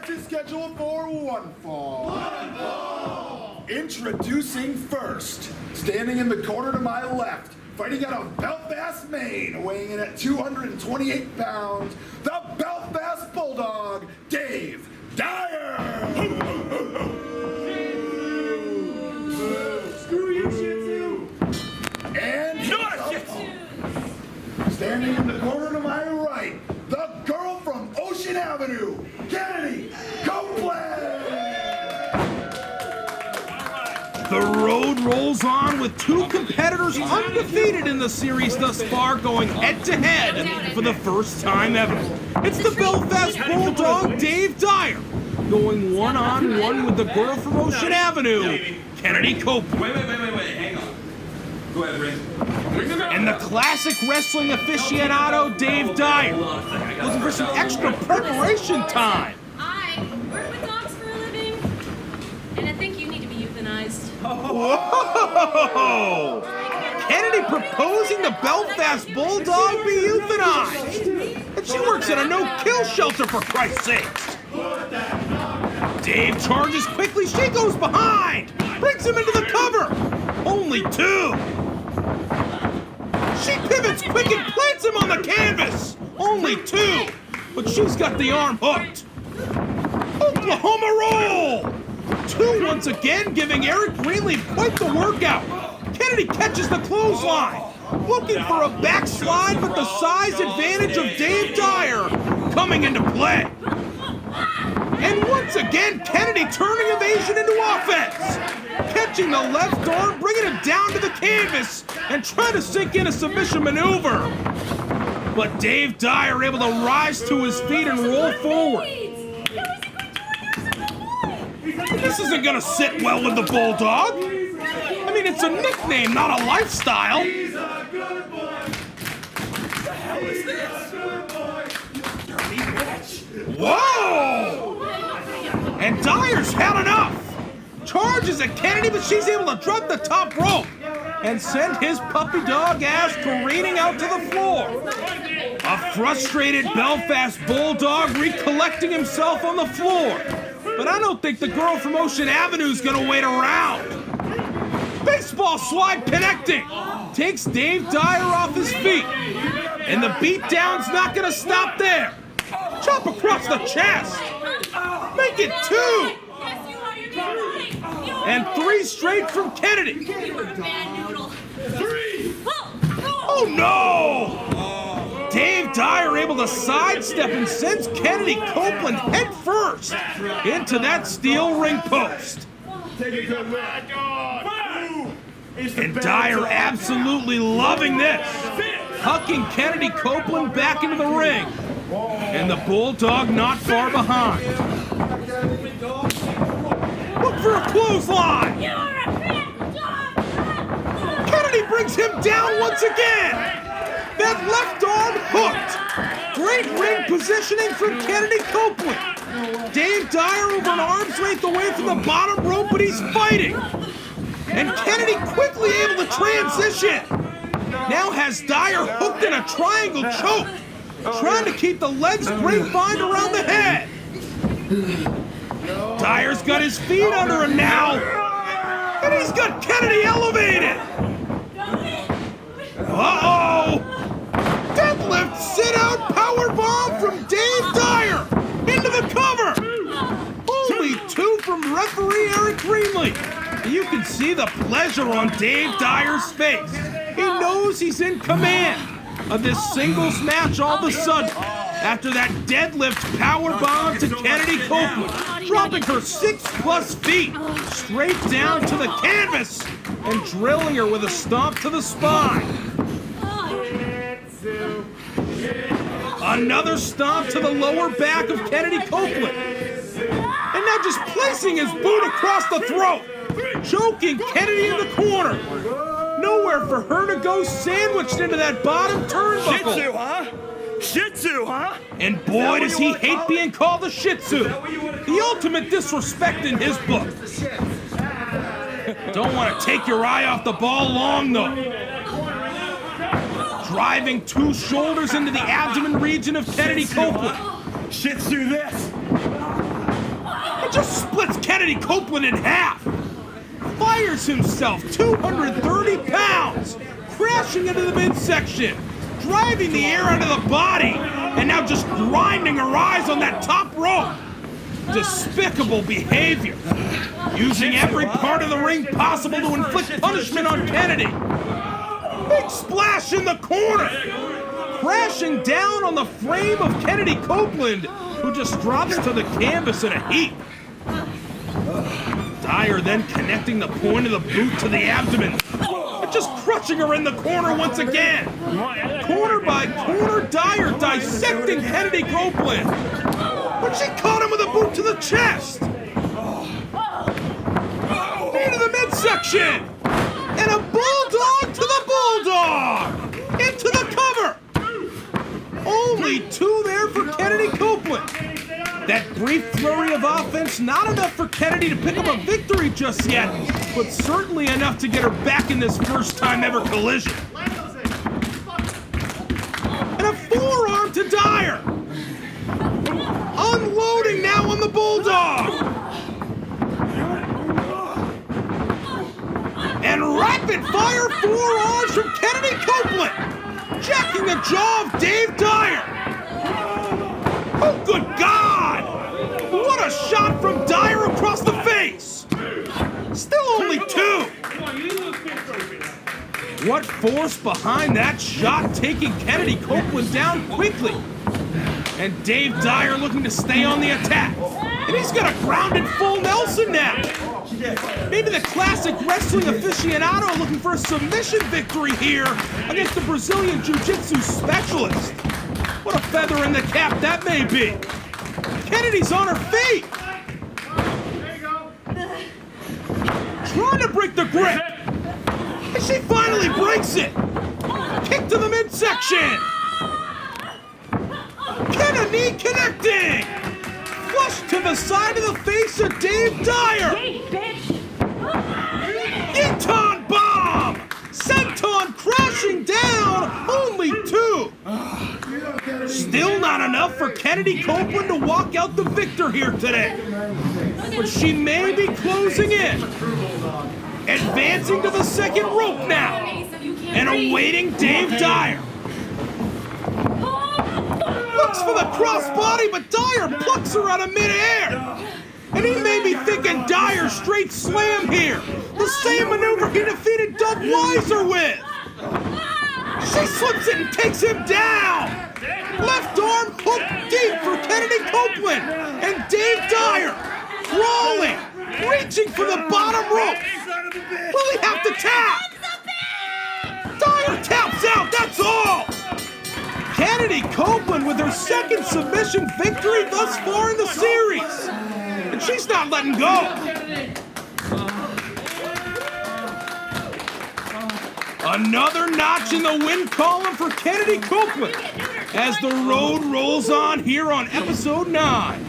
match is scheduled for one fall. One fall! Introducing first, standing in the corner to my left, fighting out of Belfast, Maine, weighing in at 228 pounds, the Belfast Bulldog, Dave Dyer! Screw you, Shih Tzu! And standing in the corner to my right, the girl from Ocean Avenue, Kennedi Copeland! The road rolls on with two competitors undefeated in the series thus far, going head-to-head for the first time ever. It's the Belfast Bulldog, Dave Dyer, going one-on-one with the girl from Ocean Avenue, Kennedi Copeland. Wait, hang on. Go ahead, ring it up. And the classic wrestling aficionado, Dave Dyer, looking for some extra preparation time. I work with dogs for a living, and I think you need to be euthanized. Whoa! Kennedi proposing the Belfast Bulldog be euthanized. And she works at a no-kill shelter, for Christ's sakes. Dave charges quickly. She goes behind. Brings him into the cover. Only two. She pivots quick and plants him on the canvas. Only two. But she's got the arm hooked. Oklahoma roll. Two once again, giving Eric Greenleaf quite the workout. Kennedi catches the clothesline. Looking for a backslide, but the size advantage of Dave Dyer coming into play. And once again, Kennedi turning evasion into offense. Catching the left arm, bringing him down to the canvas, and trying to sink in a submission maneuver. But Dave Dyer able to rise to his feet and roll forward. This isn't gonna sit well with the Bulldog. I mean, it's a nickname, not a lifestyle. He's a good boy! What the hell is this? Good boy! Dirty bitch! Whoa! And Dyer's had enough. Charges at Kennedi, but she's able to drop the top rope and send his puppy dog ass careening out to the floor. A frustrated Belfast Bulldog recollecting himself on the floor. But I don't think the girl from Ocean Avenue's gonna wait around. Baseball slide connecting. Takes Dave Dyer off his feet. And the beatdown's not gonna stop there. Chop across the chest. Make it two. And three straight from Kennedi. You were a bad noodle. Three! Oh no! Dave Dyer able to sidestep and sends Kennedi Copeland head first into that steel ring post. Take a good look. And Dyer absolutely loving this. Hucking Kennedi Copeland back into the ring. And the Bulldog not far behind. Look for a clothesline. You're a bad dog. Kennedi brings him down once again. That left arm hooked. Great ring positioning from Kennedi Copeland. Dave Dyer over an arm's length away from the bottom rope, but he's fighting. And Kennedi quickly able to transition. Now has Dyer hooked in a triangle choke, trying to keep the legs grapevine around the head. Dyer's got his feet under him now. And he's got Kennedi elevated. Uh-oh! Deadlift sit-out powerbomb from Dave Dyer into the cover. Only two from referee Eric Greenleaf. You can see the pleasure on Dave Dyer's face. He knows he's in command of this singles match all of a sudden. After that deadlift powerbomb to Kennedi Copeland, dropping her 6+ feet straight down to the canvas and drilling her with a stomp to the spine. Another stomp to the lower back of Kennedi Copeland. And now just placing his boot across the throat, choking Kennedi in the corner. Nowhere for her to go, sandwiched into that bottom turnbuckle. Shih Tzu, huh? Shih Tzu, huh? And boy, does he hate being called a Shih Tzu. The ultimate disrespect in his book. Don't want to take your eye off the ball long, though. Driving two shoulders into the abdomen region of Kennedi Copeland. Shih Tzu this. just splits Kennedy Copeland in half. Fires himself 230 pounds, crashing into the midsection, driving the air out of the body, and now just grinding her eyes on that top rope. Despicable behavior. Using every part of the ring possible to inflict punishment on Kennedy. Big splash in the corner. Crashing down on the frame of Kennedy Copeland, who just drops to the canvas in a heap. Dyer then connecting the point of the boot to the abdomen, and just crushing her in the corner once again. Corner by corner, Dyer dissecting Kennedy Copeland. But she caught him with a boot to the chest. Into the midsection. And a bulldog to the bulldog. Into the cover. Only 2 there for Kennedy Copeland. That brief flurry of offense, not enough for Kennedy to pick up a victory just yet, but certainly enough to get her back in this first time ever collision. And a forearm to Dyer. Unloading now on the bulldog. And rapid fire forearms from Kennedy Copeland, jacking the jaw of Dave Dyer. Oh, good God! What a shot from Dyer across the face! Still only 2. What force behind that shot, taking Kennedy Copeland down quickly. And Dave Dyer looking to stay on the attack. And he's got a grounded full Nelson now. Maybe the classic wrestling aficionado looking for a submission victory here against the Brazilian Jiu-Jitsu specialist. What a feather in the cap that may be. Kennedy's on her feet. Trying to break the grip. And she finally breaks it. Kick to the midsection. Kennedy connecting. Flush to the side of the face of Dave Dyer. Eton bomb. Senton crashing down. Only 2. Still not enough for Kennedy Copeland to walk out the victor here today. But she may be closing in. Advancing to the second rope now. And awaiting Dave Dyer. Looks for the crossbody, but Dyer plucks her out of midair. And he may be thinking Dyer straight slam here. The same maneuver he defeated Doug Weiser with. She slips it and takes him down. Left arm hook deep for Kennedy Copeland. And Dave Dyer crawling, reaching for the bottom rope. Will he have to tap? Dyer taps out, that's all. Kennedy Copeland with her second submission victory thus far in the series. And she's not letting go. Another notch in the win column for Kennedy Copeland as the road rolls on here on episode 9.